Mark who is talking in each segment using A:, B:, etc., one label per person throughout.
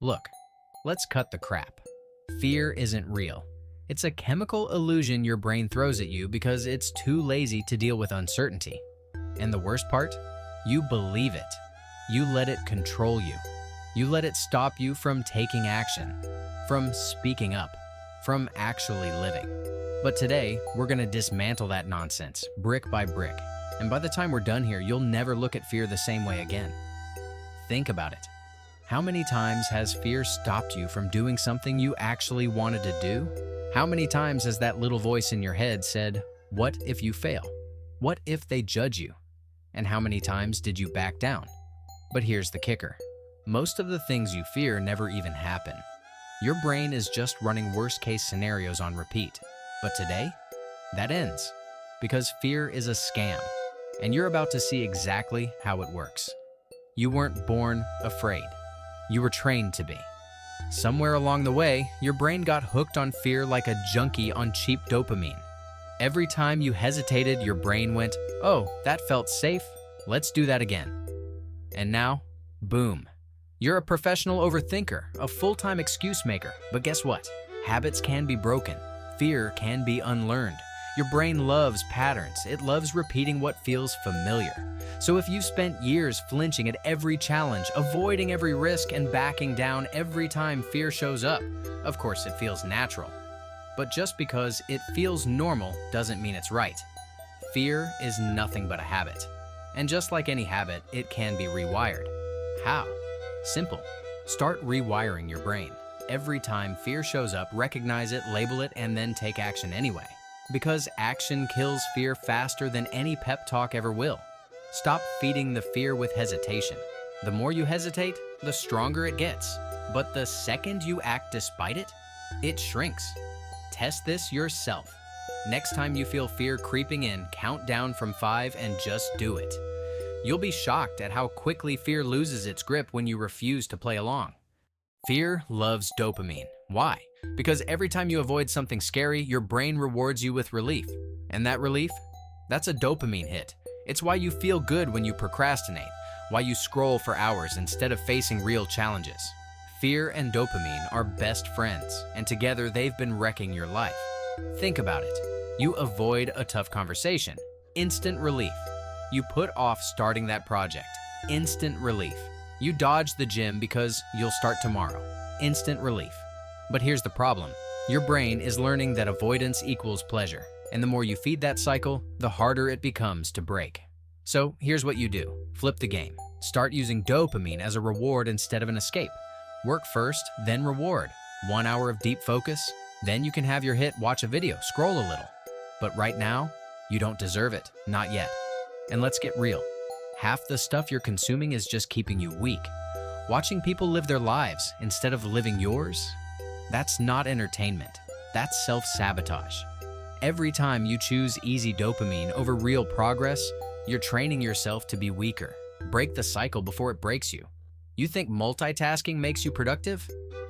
A: Look, let's cut the crap. Fear isn't real. It's a chemical illusion your brain throws at you because it's too lazy to deal with uncertainty. And the worst part? You believe it. You let it control you. You let it stop you from taking action, from speaking up, from actually living. But today, we're going to dismantle that nonsense, brick by brick. And by the time we're done here, you'll never look at fear the same way again. Think about it. How many times has fear stopped you from doing something you actually wanted to do? How many times has that little voice in your head said, "What if you fail? What if they judge you?" And how many times did you back down? But here's the kicker. Most of the things you fear never even happen. Your brain is just running worst-case scenarios on repeat. But today, that ends. Because fear is a scam. And you're about to see exactly how it works. You weren't born afraid. You were trained to be. Somewhere along the way, your brain got hooked on fear like a junkie on cheap dopamine. Every time you hesitated, your brain went, "Oh, that felt safe. Let's do that again." And now, boom. You're a professional overthinker, a full-time excuse maker. But guess what? Habits can be broken. Fear can be unlearned. Your brain loves patterns. It loves repeating what feels familiar. So if you've spent years flinching at every challenge, avoiding every risk, and backing down every time fear shows up, of course it feels natural. But just because it feels normal doesn't mean it's right. Fear is nothing but a habit. And just like any habit, it can be rewired. How? Simple. Start rewiring your brain. Every time fear shows up, recognize it, label it, and then take action anyway. Because action kills fear faster than any pep talk ever will. Stop feeding the fear with hesitation. The more you hesitate, the stronger it gets. But the second you act despite it, it shrinks. Test this yourself. Next time you feel fear creeping in, count down from 5 and just do it. You'll be shocked at how quickly fear loses its grip when you refuse to play along. Fear loves dopamine. Why? Because every time you avoid something scary, your brain rewards you with relief. And that relief? That's a dopamine hit. It's why you feel good when you procrastinate, why you scroll for hours instead of facing real challenges. Fear and dopamine are best friends, and together they've been wrecking your life. Think about it. You avoid a tough conversation. Instant relief. You put off starting that project. Instant relief. You dodge the gym because you'll start tomorrow. Instant relief. But here's the problem. Your brain is learning that avoidance equals pleasure, and the more you feed that cycle, the harder it becomes to break. So here's what you do. Flip the game. Start using dopamine as a reward instead of an escape. Work first, then reward. 1 hour of deep focus, then you can have your hit, watch a video, scroll a little. But right now, you don't deserve it. Not yet. And let's get real. Half the stuff you're consuming is just keeping you weak. Watching people live their lives instead of living yours? That's not entertainment. That's self-sabotage. Every time you choose easy dopamine over real progress, you're training yourself to be weaker. Break the cycle before it breaks you. You think multitasking makes you productive?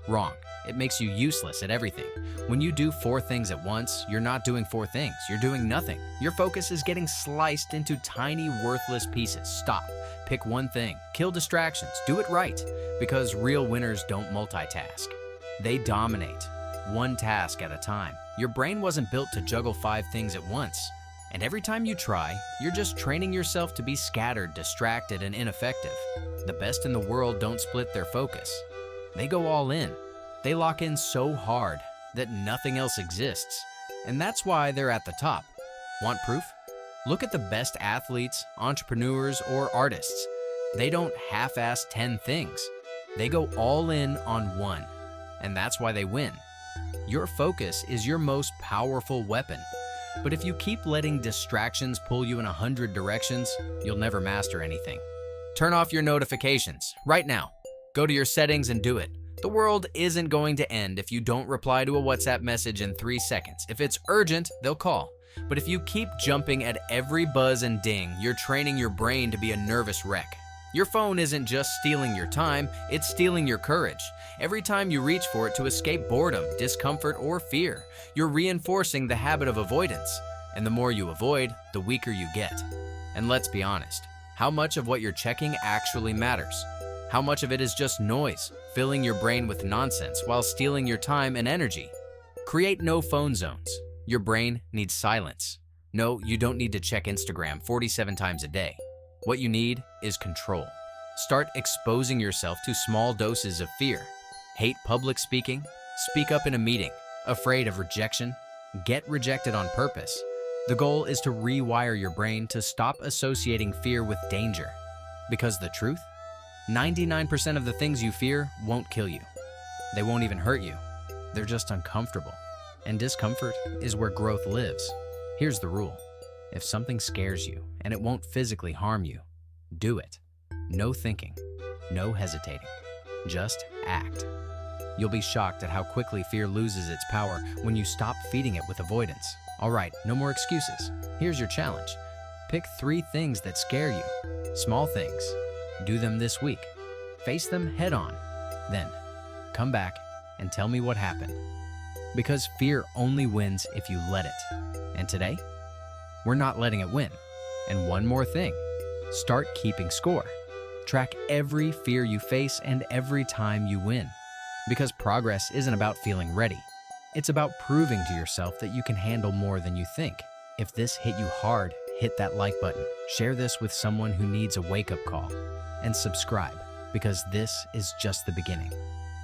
A: Wrong. It makes you useless at everything. When you do 4 things at once, you're not doing 4 things. You're doing nothing. Your focus is getting sliced into tiny, worthless pieces. Stop. Pick one thing. Kill distractions. Do it right. Because real winners don't multitask. They dominate. One task at a time. Your brain wasn't built to juggle 5 things at once. And every time you try, you're just training yourself to be scattered, distracted, and ineffective. The best in the world don't split their focus. They go all in. They lock in so hard that nothing else exists. And that's why they're at the top. Want proof? Look at the best athletes, entrepreneurs, or artists. They don't half-ass 10 things. They go all in on one. And that's why they win. Your focus is your most powerful weapon. But if you keep letting distractions pull you in 100 directions, you'll never master anything. Turn off your notifications right now. Go to your settings and do it. The world isn't going to end if you don't reply to a WhatsApp message in 3 seconds. If it's urgent, they'll call. But if you keep jumping at every buzz and ding, you're training your brain to be a nervous wreck. Your phone isn't just stealing your time, it's stealing your courage. Every time you reach for it to escape boredom, discomfort, or fear, you're reinforcing the habit of avoidance. And the more you avoid, the weaker you get. And let's be honest, how much of what you're checking actually matters? How much of it is just noise, filling your brain with nonsense while stealing your time and energy. Create no phone zones. Your brain needs silence. No, you don't need to check Instagram 47 times a day. What you need is control. Start exposing yourself to small doses of fear. Hate public speaking? Speak up in a meeting. Afraid of rejection? Get rejected on purpose. The goal is to rewire your brain to stop associating fear with danger. Because the truth? 99% of the things you fear won't kill you. They won't even hurt you. They're just uncomfortable. And discomfort is where growth lives. Here's the rule. If something scares you and it won't physically harm you, do it. No thinking, no hesitating. Just act. You'll be shocked at how quickly fear loses its power when you stop feeding it with avoidance. All right, no more excuses. Here's your challenge. Pick 3 things that scare you. Small things. Do them this week. Face them head on. Then, come back and tell me what happened. Because fear only wins if you let it. And today, we're not letting it win. And one more thing. Start keeping score. Track every fear you face and every time you win. Because progress isn't about feeling ready. It's about proving to yourself that you can handle more than you think. If this hit you hard, hit that like button. Share this with someone who needs a wake-up call. And subscribe, because this is just the beginning.